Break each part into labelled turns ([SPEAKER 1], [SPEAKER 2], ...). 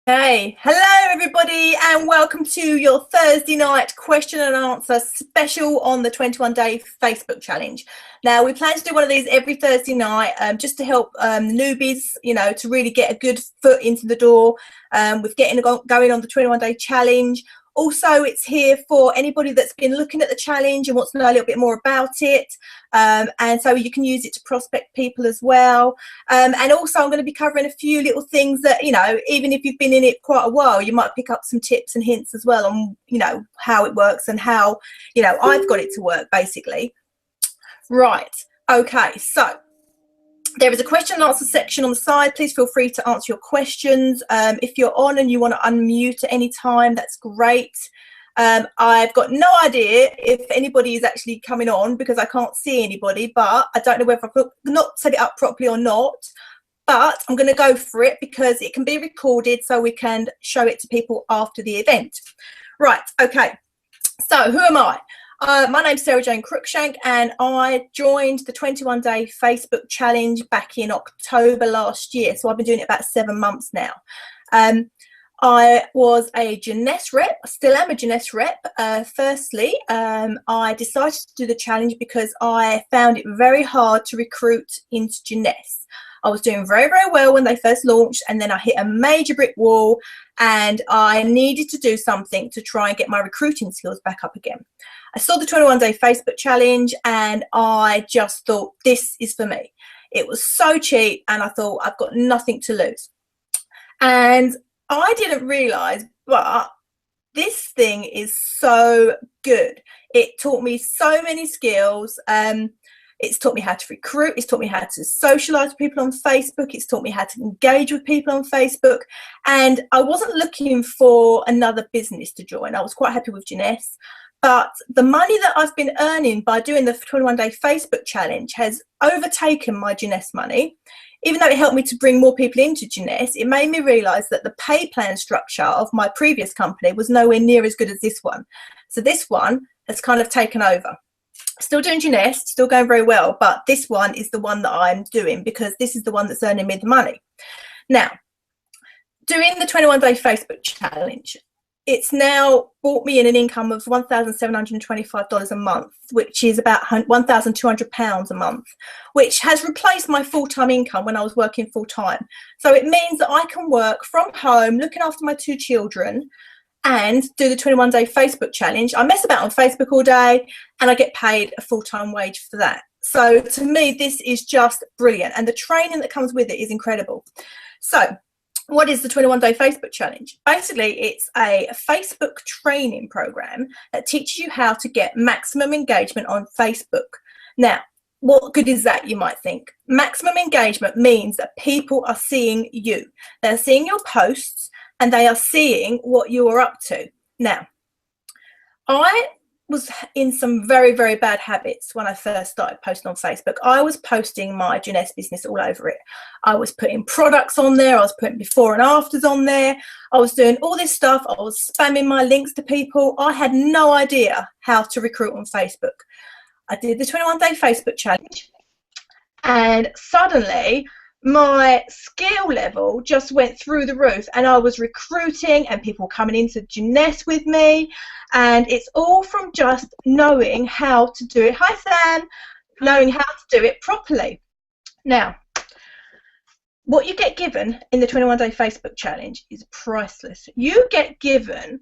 [SPEAKER 1] Hey, hello everybody, and welcome to your Thursday night question and answer special on the 21-day Facebook challenge. Now, we plan to do one of these every Thursday night, just to help newbies, to really get a good foot into the door with getting going on the 21-day challenge. Also, it's here for anybody that's been looking at the challenge and wants to know a little bit more about it. And so you can use it to prospect people as well. And also, I'm going to be covering a few little things that, even if you've been in it quite a while, you might pick up some tips and hints as well on, how it works and how, I've got it to work, basically. Right. Okay. So there is a question and answer section on the side. Please feel free to answer your questions. If you're on and you want to unmute at any time, that's great. I've got no idea if anybody is actually coming on because I can't see anybody, but I don't know whether I've not set it up properly or not. But I'm going to go for it because it can be recorded so we can show it to people after the event. Right, okay. So who am I? My name's Sarah Jane Cruickshank, and I joined the 21-day Facebook challenge back in October last year. So I've been doing it about 7 months now. I was a Jeunesse rep, I still am a Jeunesse rep. Firstly, I decided to do the challenge because I found it very hard to recruit into Jeunesse. I was doing very, very well when they first launched, and then I hit a major brick wall, and I needed to do something to try and get my recruiting skills back up again. I saw the 21-day Facebook challenge, and I just thought, this is for me. It was so cheap, and I thought, I've got nothing to lose. And I didn't realize, but this thing is so good. It taught me so many skills. It's taught me how to recruit. It's taught me how to socialize with people on Facebook. It's taught me how to engage with people on Facebook. And I wasn't looking for another business to join. I was quite happy with Jeunesse. But the money that I've been earning by doing the 21-day Facebook challenge has overtaken my Jeunesse money. Even though it helped me to bring more people into Jeunesse, it made me realize that the pay plan structure of my previous company was nowhere near as good as this one. So this one has kind of taken over. Still doing Jeunesse, still going very well, but this one is the one that I'm doing because this is the one that's earning me the money. Now, doing the 21-day Facebook challenge, it's now brought me in an income of $1,725 a month, which is about £1,200 a month, which has replaced my full-time income when I was working full-time. So it means that I can work from home, looking after my 2 children, and do the 21-day Facebook challenge. I mess about on Facebook all day, and I get paid a full-time wage for that. So to me, this is just brilliant, and the training that comes with it is incredible. So what is the 21-day Facebook challenge? Basically, it's a Facebook training program that teaches you how to get maximum engagement on Facebook. Now, what good is that, you might think? Maximum engagement means that people are seeing you. They're seeing your posts, and they are seeing what you are up to. Now, I was in some very, very bad habits when I first started posting on Facebook. I was posting my Jeunesse business all over it. I was putting products on there. I was putting before and afters on there. I was doing all this stuff. I was spamming my links to people. I had no idea how to recruit on Facebook. I did the 21-day Facebook challenge, and suddenly my skill level just went through the roof, and I was recruiting and people coming into Jeunesse with me, and it's all from just knowing how to do it. Hi Sam. Knowing how to do it properly. Now, what you get given in the 21-day Facebook challenge is priceless. You get given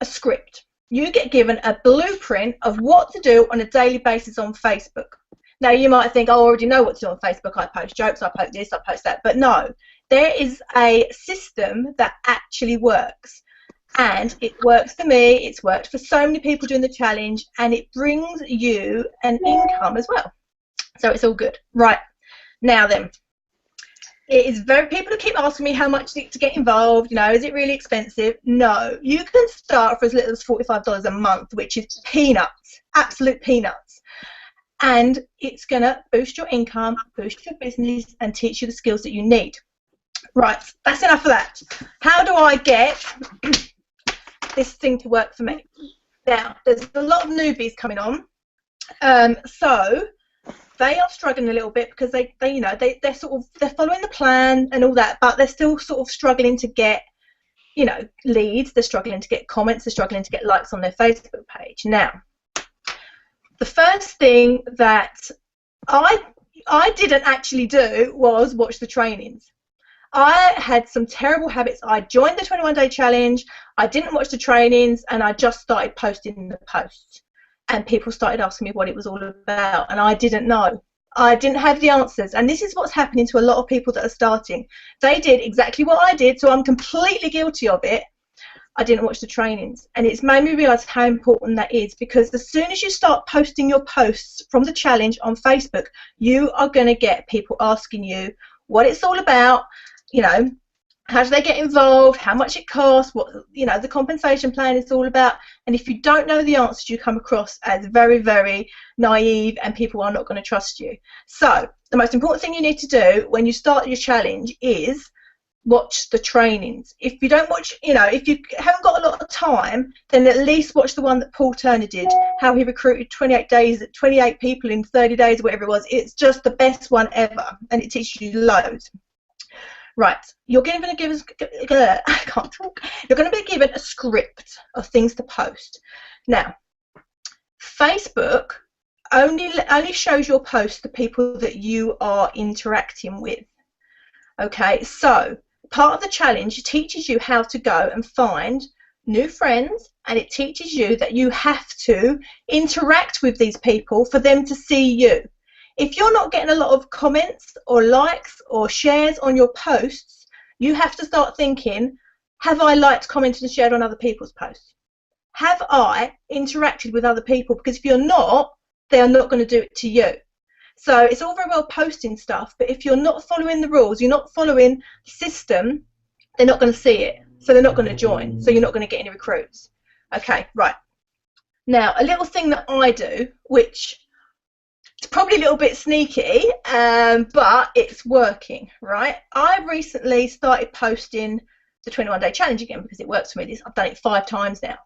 [SPEAKER 1] a script. You get given a blueprint of what to do on a daily basis on Facebook. Now, you might think, oh, I already know what to do on Facebook. I post jokes, I post this, I post that. But no, there is a system that actually works. And it works for me. It's worked for so many people doing the challenge. And it brings you an income as well. So it's all good. Right. Now then, it is very, people keep asking me how much to get involved. Is it really expensive? No. You can start for as little as $45 a month, which is peanuts, absolute peanuts. And it's going to boost your income, boost your business, and teach you the skills that you need. Right, that's enough of that. How do I get this thing to work for me? Now, there's a lot of newbies coming on, so they are struggling a little bit because they're following the plan and all that, but they're still sort of struggling to get you know, leads, they're struggling to get comments, they're struggling to get likes on their Facebook page. Now, the first thing that I didn't actually do was watch the trainings. I had some terrible habits. I joined the 21-day challenge, I didn't watch the trainings, and I just started posting the posts. And people started asking me what it was all about, and I didn't know. I didn't have the answers. And this is what's happening to a lot of people that are starting. They did exactly what I did, so I'm completely guilty of it. I didn't watch the trainings, and it's made me realise how important that is, because as soon as you start posting your posts from the challenge on Facebook, you are going to get people asking you what it's all about, you know, how do they get involved, how much it costs, what, you know, the compensation plan is all about. And if you don't know the answers, you come across as very, very naive, and people are not going to trust you. So the most important thing you need to do when you start your challenge is watch the trainings. If you don't watch, you know, if you haven't got a lot of time, then at least watch the one that Paul Turner did, how he recruited 28 people in 30 days or whatever it was. It's just the best one ever, and it teaches you loads. Right, you're going to give us, I can't talk. You're going to be given a script of things to post. Now, Facebook only shows your posts to people that you are interacting with. Okay, so part of the challenge teaches you how to go and find new friends, and it teaches you that you have to interact with these people for them to see you. If you're not getting a lot of comments or likes or shares on your posts, you have to start thinking, have I liked, commented and shared on other people's posts? Have I interacted with other people? Because if you're not, they are not going to do it to you. So it's all very well posting stuff, but if you're not following the rules, you're not following the system, they're not going to see it. So they're not going to join. So you're not going to get any recruits. Okay, right. Now, a little thing that I do, which is probably a little bit sneaky, but it's working, right? I recently started posting the 21-day challenge again because it works for me. I've done it 5 times now.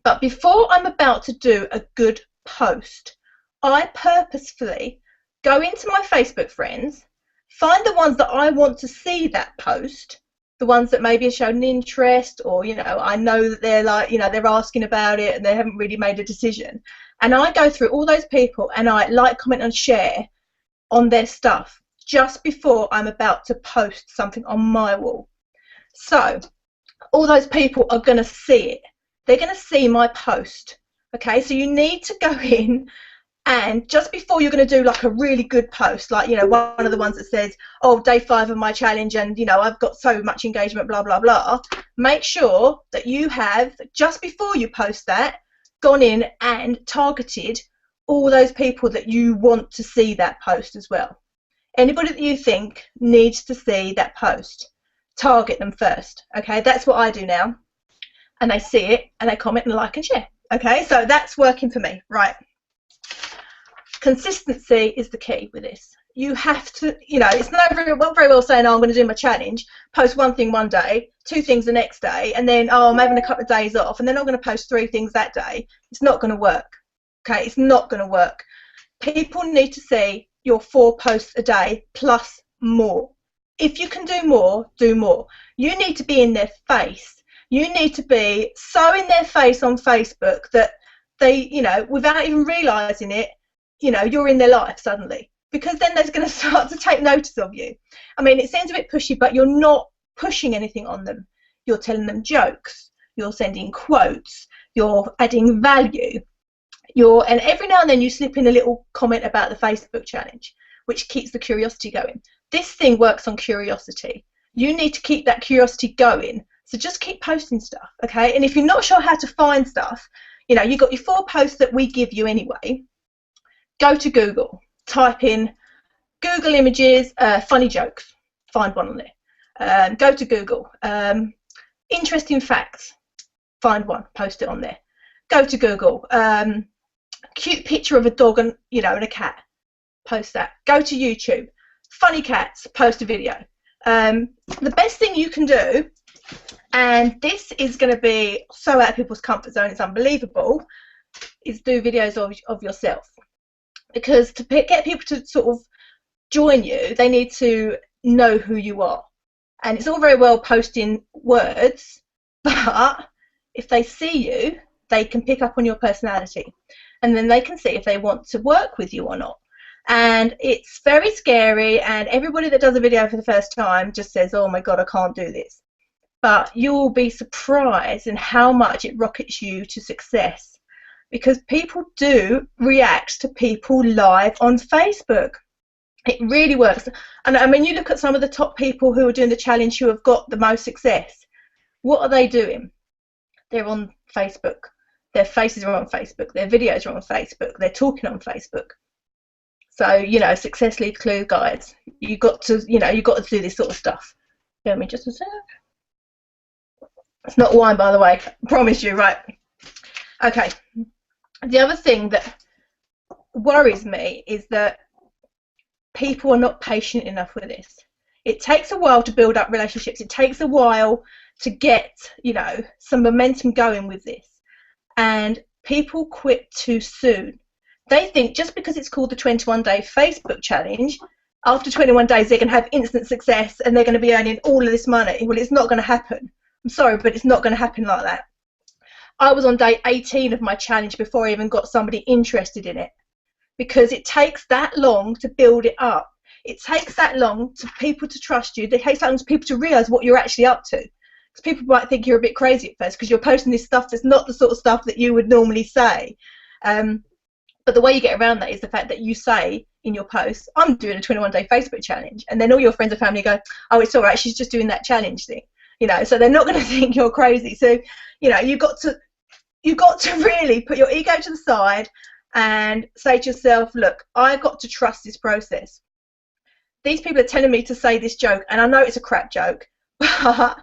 [SPEAKER 1] But before I'm about to do a good post, I purposefully go into my Facebook friends, find the ones that I want to see that post, the ones that maybe have shown an interest, or, you know, I know that they're like, you know, they're asking about it and they haven't really made a decision. And I go through all those people and I like, comment and share on their stuff just before I'm about to post something on my wall. So all those people are going to see it. They're going to see my post. Okay, so you need to go in, and just before you're going to do like a really good post, like, you know, one of the ones that says, oh, day 5 of my challenge and, you know, I've got so much engagement, blah, blah, blah, make sure that you have, just before you post that, gone in and targeted all those people that you want to see that post as well. Anybody that you think needs to see that post, target them first. Okay, that's what I do now. And they see it and they comment and like and share. Okay, so that's working for me. Right. Consistency is the key with this. You have to, you know, it's not very well saying, oh, I'm going to do my challenge, post 1 thing one day, 2 things the next day, and then, oh, I'm having a couple of days off, and then I'm going to post 3 things that day. It's not going to work. Okay, it's not going to work. People need to see your 4 posts a day plus more. If you can do more, do more. You need to be in their face. You need to be so in their face on Facebook that they, you know, without even realising it, you know, you're in their life suddenly, because then they're going to start to take notice of you. I mean, it sounds a bit pushy, but you're not pushing anything on them. You're telling them jokes, you're sending quotes, you're adding value, and every now and then you slip in a little comment about the Facebook challenge, which keeps the curiosity going. This thing works on curiosity. You need to keep that curiosity going, so just keep posting stuff, okay? And if you're not sure how to find stuff, you know, you've got your 4 posts that we give you anyway. Go to Google, type in Google images, funny jokes, find one on there. Go to Google, interesting facts, find one, post it on there. Go to Google, cute picture of a dog and, you know, and a cat, post that. Go to YouTube, funny cats, post a video. The best thing you can do, and this is going to be so out of people's comfort zone, it's unbelievable, is do videos of yourself. Because to get people to sort of join you, they need to know who you are. And it's all very well posting words, but if they see you, they can pick up on your personality, and then they can see if they want to work with you or not. And it's very scary, and everybody that does a video for the first time just says, oh my god, I can't do this. But you'll be surprised in how much it rockets you to success, because people do react to people live on Facebook. It really works. And I mean, you look at some of the top people who are doing the challenge who have got the most success. What are they doing? They're on Facebook. Their faces are on Facebook. Their videos are on Facebook. They're talking on Facebook. So, you know, success leads clue, guys. You got to, you know, you got to do this sort of stuff. Give me just a sec. It's not wine, by the way. I promise you, right? Okay. The other thing that worries me is that people are not patient enough with this. It takes a while to build up relationships. It takes a while to get, you know, some momentum going with this. And people quit too soon. They think just because it's called the 21-day Facebook challenge, after 21 days they're going to have instant success and they're going to be earning all of this money. Well, it's not going to happen. I'm sorry, but it's not going to happen like that. I was on day 18 of my challenge before I even got somebody interested in it, because it takes that long to build it up. It takes that long for people to trust you. It takes that long for people to realise what you're actually up to. Because people might think you're a bit crazy at first because you're posting this stuff that's not the sort of stuff that you would normally say. But the way you get around that is the fact that you say in your posts, I'm doing a 21-day Facebook challenge. And then all your friends and family go, oh, it's all right, she's just doing that challenge thing. You know, so they're not going to think you're crazy. So, you know, you've got to really put your ego to the side and say to yourself, look, I've got to trust this process. These people are telling me to say this joke, and I know it's a crap joke, but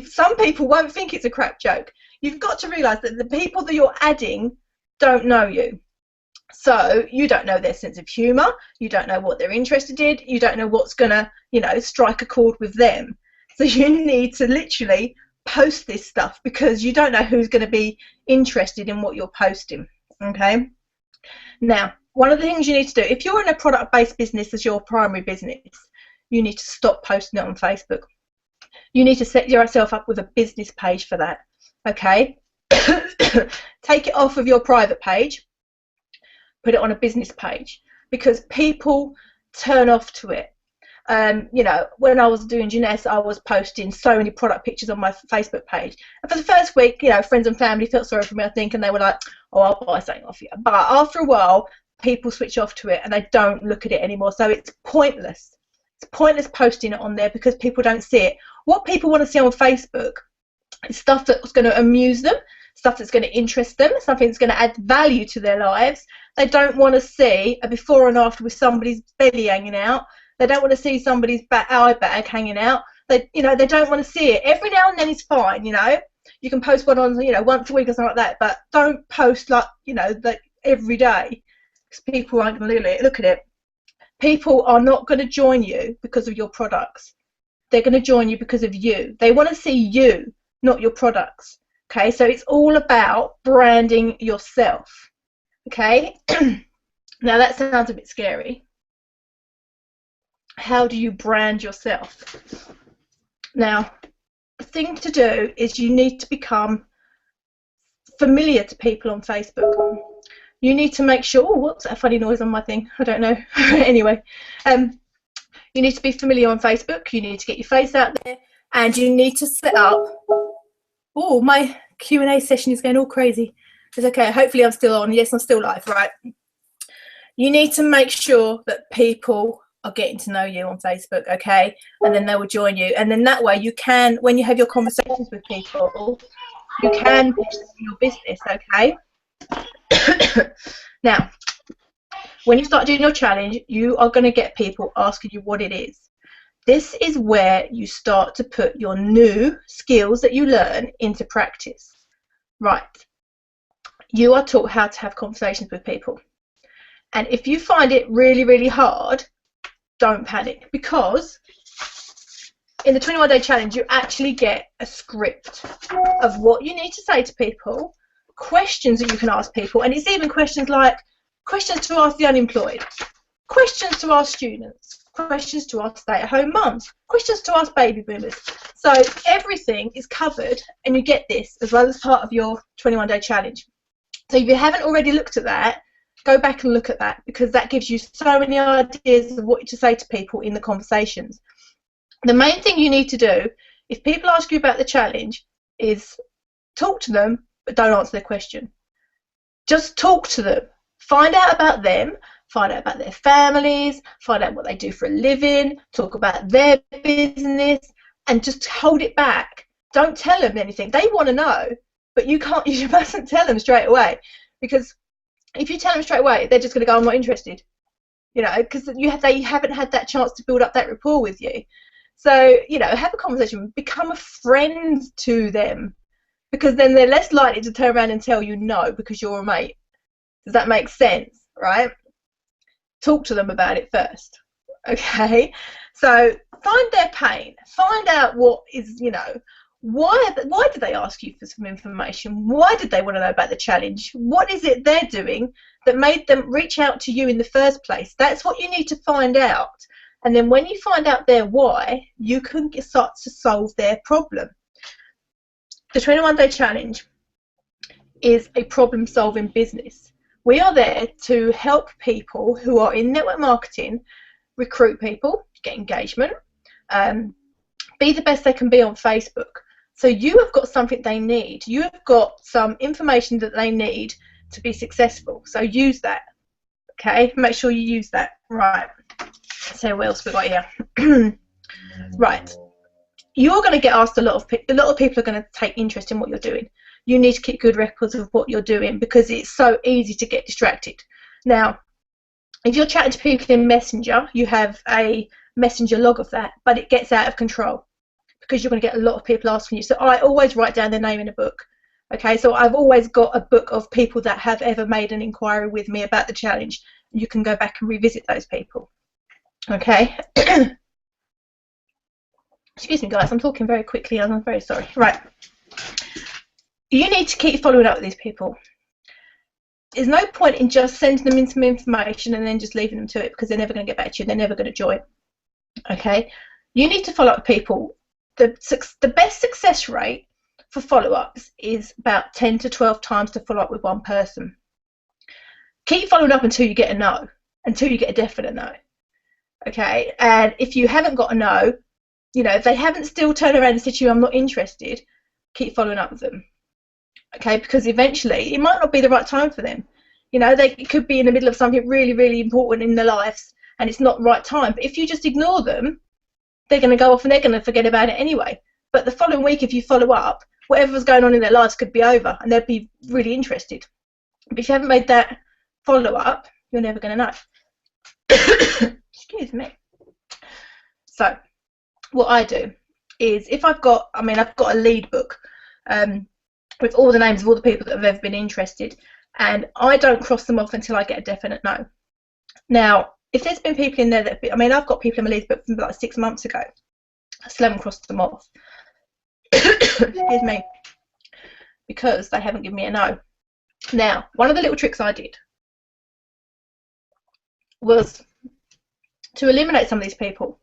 [SPEAKER 1] some people won't think it's a crap joke. You've got to realise that the people that you're adding don't know you. So you don't know their sense of humour, you don't know what they're interested in, you don't know what's going to, you know, strike a chord with them. So you need to literally post this stuff because you don't know who's going to be interested in what you're posting, okay? Now, one of the things you need to do, if you're in a product-based business as your primary business, you need to stop posting it on Facebook. You need to set yourself up with a business page for that, okay? Take it off of your private page, put it on a business page, because people turn off to it. You know, when I was doing Jeunesse, I was posting so many product pictures on my Facebook page. And for the first week, you know, friends and family felt sorry for me, I think, and they were like, oh, I'll buy something off you. But after a while, people switch off to it and they don't look at it anymore. So it's pointless. It's pointless posting it on there because people don't see it. What people want to see on Facebook is stuff that's going to amuse them, stuff that's going to interest them, something that's going to add value to their lives. They don't want to see a before and after with somebody's belly hanging out. They don't want to see somebody's eye bag hanging out. They, you know, they don't want to see it. Every now and then is fine, you know. You can post one on, you know, once a week or something like that, but don't post like, you know, like every day, because people aren't going to look at it. People are not going to join you because of your products. They're going to join you because of you. They want to see you, not your products. Okay, so it's all about branding yourself. Okay, now that sounds a bit scary. How do you brand yourself? Now, the thing to do is you need to become familiar to people on Facebook. You need to make sure, oh, what's that funny noise on my thing? I don't know. Anyway, you need to be familiar on Facebook. You need to get your face out there, and you need to set up. Oh, my Q&A session is going all crazy. It's okay. Hopefully I'm still on. Yes, I'm still live, right? You need to make sure that people are getting to know you on Facebook, okay? And then they will join you. And then that way you can, when you have your conversations with people, you can push your business, okay? Now, when you start doing your challenge, you are going to get people asking you what it is. This is where you start to put your new skills that you learn into practice. Right. You are taught how to have conversations with people. And if you find it really, really hard, don't panic, because in the 21-day challenge, you actually get a script of what you need to say to people, questions that you can ask people, and it's even questions like questions to ask the unemployed, questions to ask students, questions to ask stay-at-home mums, questions to ask baby boomers. So everything is covered, and you get this as well as part of your 21-day challenge. So if you haven't already looked at that, go back and look at that, because that gives you so many ideas of what to say to people in the conversations. The main thing you need to do, if people ask you about the challenge, is talk to them, but don't answer their question. Just talk to them. Find out about them, find out about their families, find out what they do for a living, talk about their business, and just hold it back. Don't tell them anything. They want to know, but you mustn't tell them straight away, because if you tell them straight away, they're just going to go, I'm not interested. You know, because they haven't had that chance to build up that rapport with you. So, you know, have a conversation, become a friend to them, because then they're less likely to turn around and tell you no because you're a mate. Does that make sense, right? Talk to them about it first, okay? So find their pain, find out what is, you know, why did they ask you for some information? Why did they want to know about the challenge? What is it they're doing that made them reach out to you in the first place? That's what you need to find out. And then when you find out their why, you can start to solve their problem. The 21-day challenge is a problem-solving business. We are there to help people who are in network marketing recruit people, get engagement, be the best they can be on Facebook. So you have got something they need. You have got some information that they need to be successful. So use that, okay? Make sure you use that. Right. So what else we got here? Right. You're going to get asked a lot of people are going to take interest in what you're doing. You need to keep good records of what you're doing, because it's so easy to get distracted. Now, if you're chatting to people in Messenger, you have a Messenger log of that, but it gets out of control because you're going to get a lot of people asking you. So I always write down their name in a book. Okay, so I've always got a book of people that have ever made an inquiry with me about the challenge. You can go back and revisit those people. Okay. Excuse me, guys, I'm talking very quickly and I'm very sorry. Right. You need to keep following up with these people. There's no point in just sending them in some information and then just leaving them to it, because they're never going to get back to you. They're never going to join. Okay? You need to follow up with people. The best success rate for follow-ups is about 10 to 12 times to follow up with one person. Keep following up until you get a no, until you get a definite no. Okay? And if you haven't got a no, you know, if they haven't still turned around and said to you, I'm not interested, keep following up with them. Okay, because eventually it might not be the right time for them. You know, they could be in the middle of something really, really important in their lives and it's not the right time. But if you just ignore them, they're going to go off and they're going to forget about it anyway. But the following week, if you follow up, whatever's going on in their lives could be over and they'll be really interested. But if you haven't made that follow-up, you're never going to know. Excuse me. So what I do is, if I've got a lead book with all the names of all the people that have ever been interested, and I don't cross them off until I get a definite no. Now, if there's been people in there that, I've got people in my lead book from like 6 months ago. I still haven't crossed them off. Excuse me. Because they haven't given me a no. Now, one of the little tricks I did was to eliminate some of these people,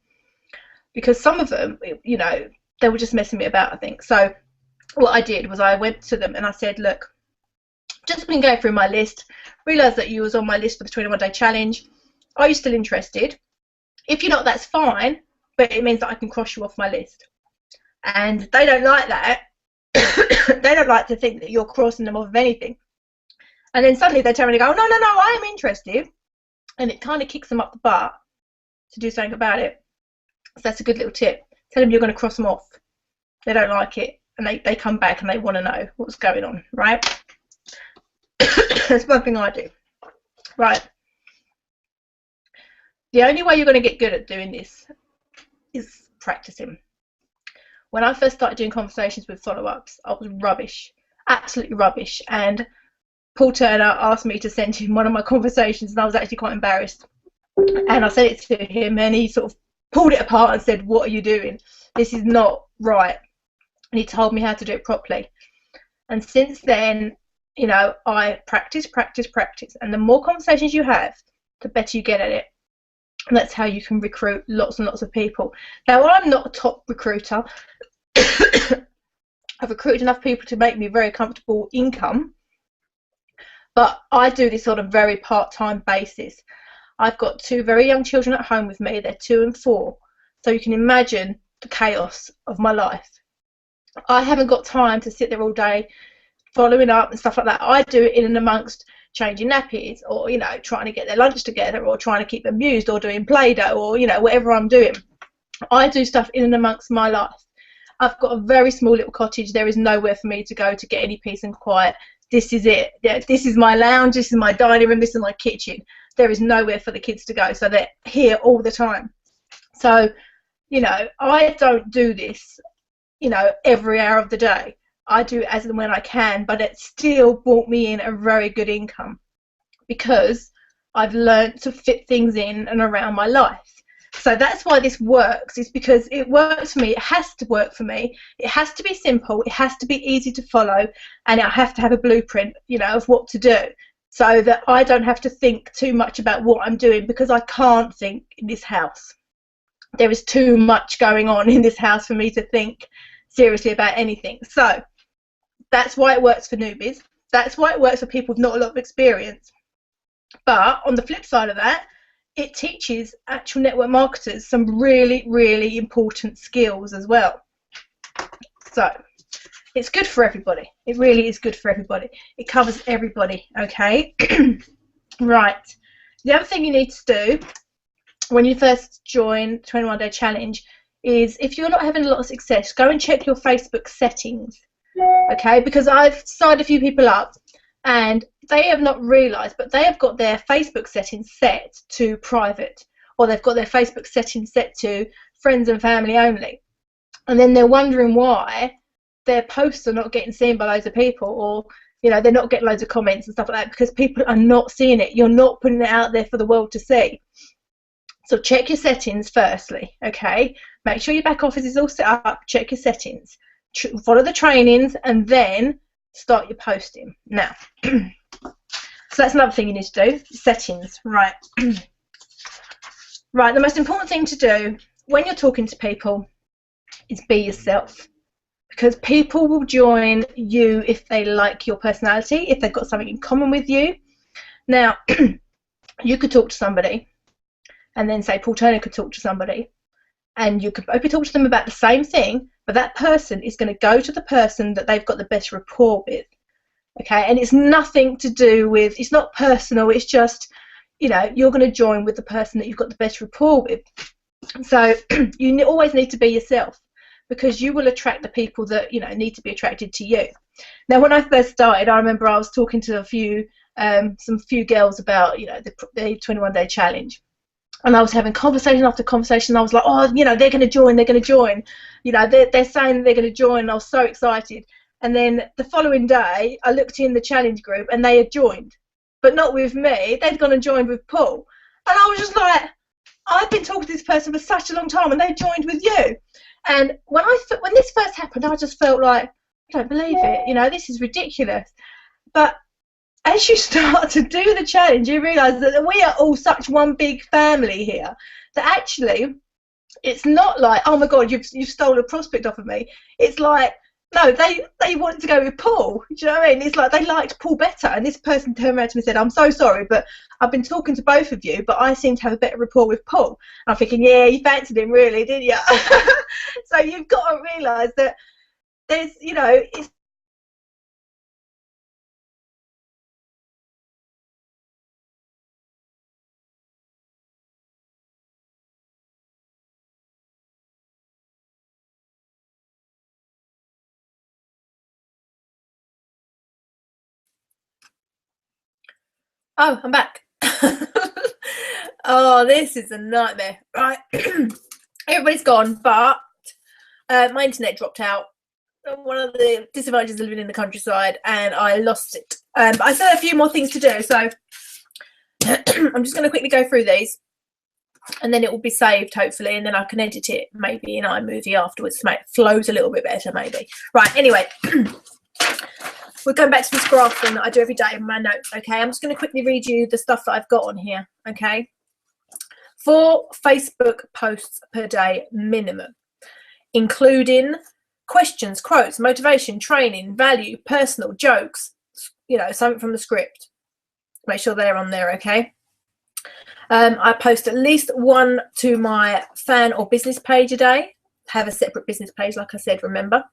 [SPEAKER 1] because some of them, you know, they were just messing me about, I think. So what I did was I went to them and I said, look, just been going through my list, realised that you was on my list for the 21-day challenge. Are you still interested? If you're not, that's fine, but it means that I can cross you off my list. And they don't like that. They don't like to think that you're crossing them off of anything. And then suddenly they turn around and go, no, I am interested. And it kind of kicks them up the butt to do something about it. So that's a good little tip. Tell them you're going to cross them off. They don't like it. And they come back and they want to know what's going on, right? That's one thing I do. Right. The only way you're going to get good at doing this is practicing. When I first started doing conversations with follow-ups, I was rubbish, absolutely rubbish. And Paul Turner asked me to send him one of my conversations, and I was actually quite embarrassed. And I sent it to him, and he sort of pulled it apart and said, what are you doing? This is not right. And he told me how to do it properly. And since then, you know, I practice. And the more conversations you have, the better you get at it. And that's how you can recruit lots and lots of people. Now, I'm not a top recruiter. I've recruited enough people to make me very comfortable income, but I do this on a very part-time basis. I've got 2 very young children at home with me. They're 2 and 4. So you can imagine the chaos of my life. I haven't got time to sit there all day following up and stuff like that. I do it in and amongst changing nappies, or, you know, trying to get their lunch together, or trying to keep them amused, or doing Play-Doh, or, you know, whatever I'm doing. I do stuff in and amongst my life. I've got a very small little cottage. There is nowhere for me to go to get any peace and quiet. This is it. Yeah, this is my lounge. This is my dining room. This is my kitchen. There is nowhere for the kids to go, so they're here all the time. So, you know, I don't do this, you know, every hour of the day. I do as and when I can, but it still brought me in a very good income because I've learned to fit things in and around my life. So that's why this works, is because it works for me. It has to work for me. It has to be simple. It has to be easy to follow, and I have to have a blueprint, you know, of what to do, so that I don't have to think too much about what I'm doing, because I can't think in this house. There is too much going on in this house for me to think seriously about anything. So that's why it works for newbies. That's why it works for people with not a lot of experience. But on the flip side of that, it teaches actual network marketers some really, really important skills as well. So it's good for everybody. It really is good for everybody. It covers everybody, okay? Right. The other thing you need to do when you first join 21 Day Challenge is, if you're not having a lot of success, go and check your Facebook settings, okay? Because I've signed a few people up and they have not realised, but they have got their Facebook settings set to private, or they've got their Facebook settings set to friends and family only. And then they're wondering why their posts are not getting seen by loads of people, or, you know, they're not getting loads of comments and stuff like that, because people are not seeing it. You're not putting it out there for the world to see. So check your settings firstly, okay? Make sure your back office is all set up. Check your settings. Follow the trainings, and then start your posting. Now, so that's another thing you need to do, settings, right? Right, the most important thing to do when you're talking to people is be yourself, because people will join you if they like your personality, if they've got something in common with you. Now, you could talk to somebody, and then say Paul Turner could talk to somebody, and you could both talk to them about the same thing, but that person is going to go to the person that they've got the best rapport with, okay? And it's nothing to do with, it's not personal, it's just, you know, you're going to join with the person that you've got the best rapport with. So you always need to be yourself, because you will attract the people that, you know, need to be attracted to you. Now, when I first started, I remember I was talking to a few, some few girls about, you know, the 21 Day Challenge. And I was having conversation after conversation. I was like, oh, you know, they're going to join, they're going to join. You know, they're saying they're going to join. And I was so excited. And then the following day, I looked in the challenge group and they had joined. But not with me. They'd gone and joined with Paul. And I was just like, I've been talking to this person for such a long time and they joined with you. And when this first happened, I just felt like, I don't believe it. You know, this is ridiculous. But as you start to do the challenge, you realise that we are all such one big family here, that actually it's not like, oh my God, you've stolen a prospect off of me. It's like, no, they wanted to go with Paul. Do you know what I mean? It's like they liked Paul better, and this person turned around to me and said, I'm so sorry, but I've been talking to both of you, but I seem to have a better rapport with Paul. And I'm thinking, yeah, you fancied him really, didn't you? So you've got to realise that there's, you know, it's oh, I'm back. Oh, this is a nightmare. Right. Everybody's gone, but my internet dropped out. One of the disadvantages of living in the countryside, and I lost it. But I still have a few more things to do, so I'm just going to quickly go through these, and then it will be saved, hopefully, and then I can edit it maybe in iMovie afterwards to make it flows a little bit better, maybe. Right, anyway. We're going back to this graph thing that I do every day in my notes, okay? I'm just going to quickly read you the stuff that I've got on here, okay? 4 Facebook posts per day minimum, including questions, quotes, motivation, training, value, personal, jokes, you know, something from the script. Make sure they're on there, okay? I post at least 1 to my fan or business page a day. Have a separate business page, like I said, remember.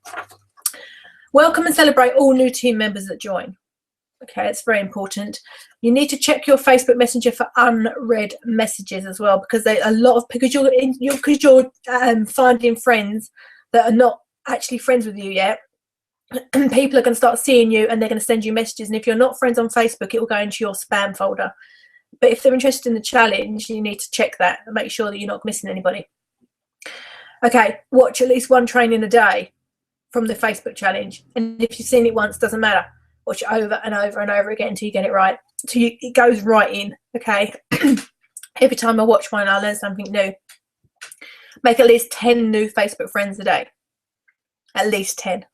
[SPEAKER 1] Welcome and celebrate all new team members that join. Okay, it's very important. You need to check your Facebook Messenger for unread messages as well, because because you're finding friends that are not actually friends with you yet. And people are going to start seeing you and they're going to send you messages. And if you're not friends on Facebook, it will go into your spam folder. But if they're interested in the challenge, you need to check that and make sure that you're not missing anybody. Okay, watch at least 1 training a day from the Facebook challenge. And if you've seen it once, doesn't matter. Watch it over and over and over again until you get it right. Until it goes right in, okay? Every time I watch one, I learn something new. Make at least 10 new Facebook friends a day. At least 10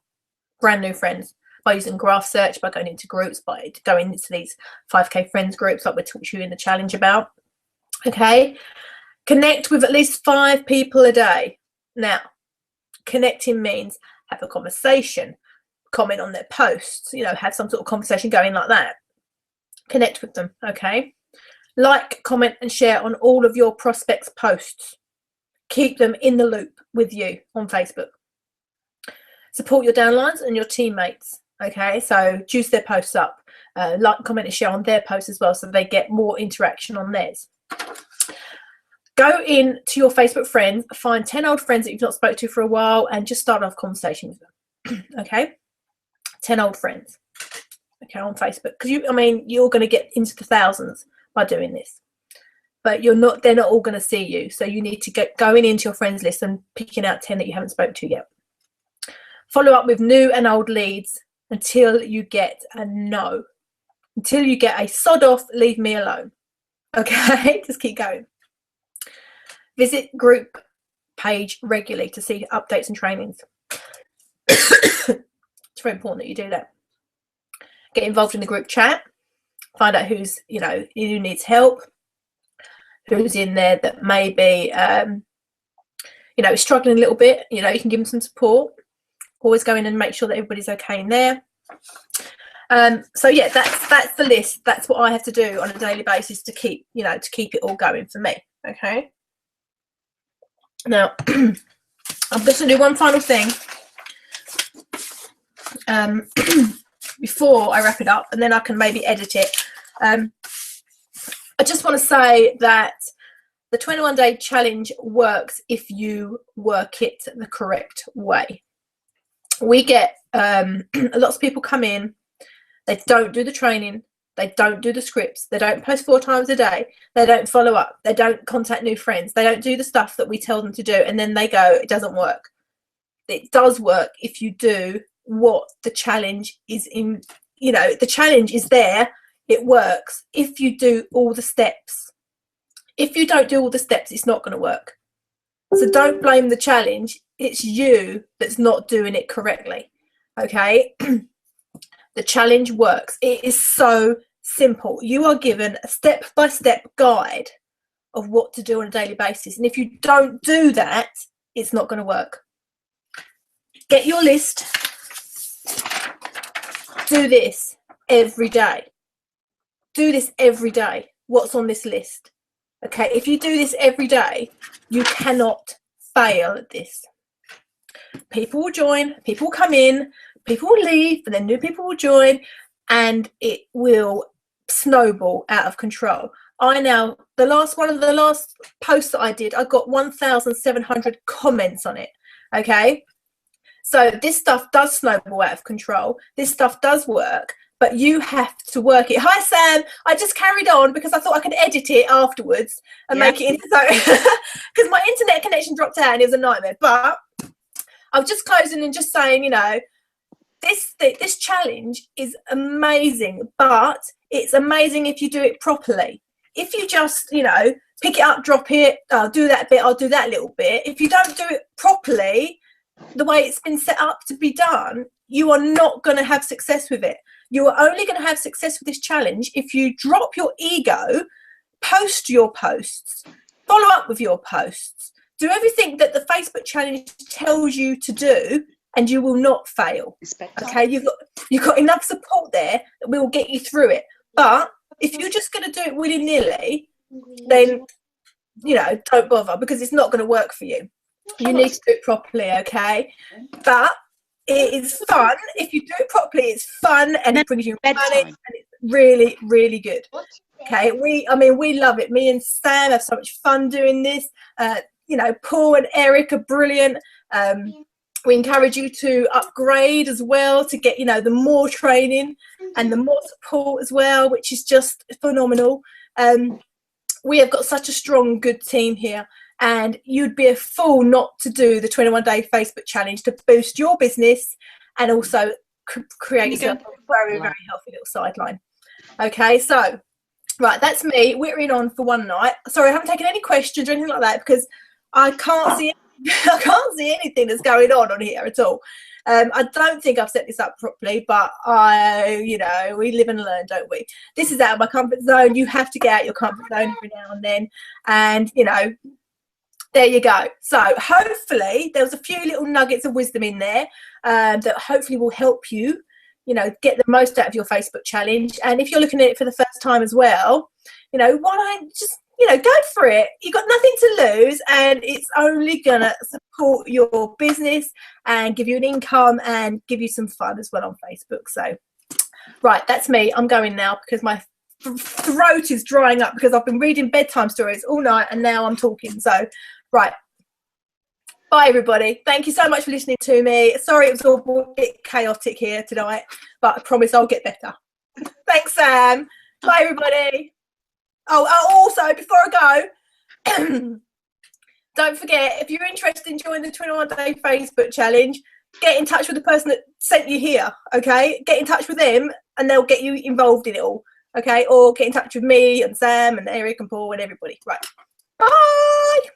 [SPEAKER 1] brand new friends, by using graph search, by going into groups, by going into these 5K friends groups like we talked to you in the challenge about. Okay, connect with at least 5 people a day. Now, connecting means have a conversation, comment on their posts, you know, have some sort of conversation going like that. Connect with them, okay? Like, comment and share on all of your prospects' posts. Keep them in the loop with you on Facebook. Support your downlines and your teammates, okay? So juice their posts up. Like, comment and share on their posts as well so they get more interaction on theirs. Go in to your Facebook friends, find 10 old friends that you've not spoke to for a while and just start off conversation with them, okay? 10 old friends, okay, on Facebook. Because you're going to get into the thousands by doing this. But they're not all going to see you. So you need to get going into your friends list and picking out 10 that you haven't spoke to yet. Follow up with new and old leads until you get a no. Until you get a sod off, leave me alone. Okay, just keep going. Visit group page regularly to see updates and trainings. It's very important that you do that. Get involved in the group chat. Find out who needs help. Who's in there that may be, struggling a little bit. You can give them some support. Always go in and make sure that everybody's okay in there. So yeah, that's the list. That's what I have to do on a daily basis to keep it all going for me. Okay. Now I'm just going to do one final thing before I wrap it up, and then I can maybe edit it. I just want to say that the 21-day challenge works if you work it the correct way. We get lots of people come in, they don't do the training, they don't do the scripts, they don't post 4 times a day, they don't follow up, they don't contact new friends, they don't do the stuff that we tell them to do, and then they go, it doesn't work. It does work if you do what the challenge is in. The challenge is there, it works if you do all the steps. If you don't do all the steps, it's not going to work. So don't blame the challenge. It's you that's not doing it correctly. Okay? The challenge works. It is so simple. You are given a step-by-step guide of what to do on a daily basis. And if you don't do that, it's not going to work. Get your list. Do this every day. Do this every day. What's on this list? Okay, if you do this every day, you cannot fail at this. People will join, people will come in, people will leave, and then new people will join, and it will snowball out of control. One of the last posts that I did, I got 1,700 comments on it. Okay, so this stuff does snowball out of control. This stuff does work, but you have to work it. Hi, Sam. I just carried on because I thought I could edit it afterwards and make it into because my internet connection dropped out and it was a nightmare. But I was just closing and just saying, this challenge is amazing, but it's amazing if you do it properly. If you just, pick it up, drop it, I'll do that bit, I'll do that little bit. If you don't do it properly, the way it's been set up to be done, you are not going to have success with it. You are only going to have success with this challenge if you drop your ego, post your posts, follow up with your posts. Do everything that the Facebook challenge tells you to do, and you will not fail. Okay, you've got enough support there that will get you through it. But if you're just going to do it willy-nilly, then, you know, don't bother, because it's not going to work for you. You need to do it properly, okay? But it is fun. If you do it properly, it's fun, and it brings you money, and it's really, really good. Okay, we love it. Me and Sam have so much fun doing this. You know, Paul and Eric are brilliant. We encourage you to upgrade as well, to get, you know, the more training and the more support as well, which is just phenomenal. We have got such a strong, good team here, and you'd be a fool not to do the 21-day Facebook challenge to boost your business and also create yourself a very, very healthy little sideline. Okay, so, right, that's me. We're in on for one night. Sorry, I haven't taken any questions or anything like that, because I can't see anything that's going on here at all. I don't think I've set this up properly, but you know, we live and learn, don't we? This is out of my comfort zone. You have to get out your comfort zone every now and then, and you know, there you go. So hopefully there was a few little nuggets of wisdom in there that hopefully will help you, you know, get the most out of your Facebook challenge. And if you're looking at it for the first time as well, you know, why don't just, you know, go for it. You've got nothing to lose, and it's only going to support your business and give you an income and give you some fun as well on Facebook. So, right, that's me. I'm going now because my throat is drying up because I've been reading bedtime stories all night and now I'm talking. So, right. Bye, everybody. Thank you so much for listening to me. Sorry it was all a bit chaotic here tonight, but I promise I'll get better. Thanks, Sam. Bye, everybody. Oh, also, before I go, don't forget, if you're interested in joining the 21-day Facebook challenge, get in touch with the person that sent you here, okay? Get in touch with them and they'll get you involved in it all, okay? Or get in touch with me and Sam and Eric and Paul and everybody. Right. Bye!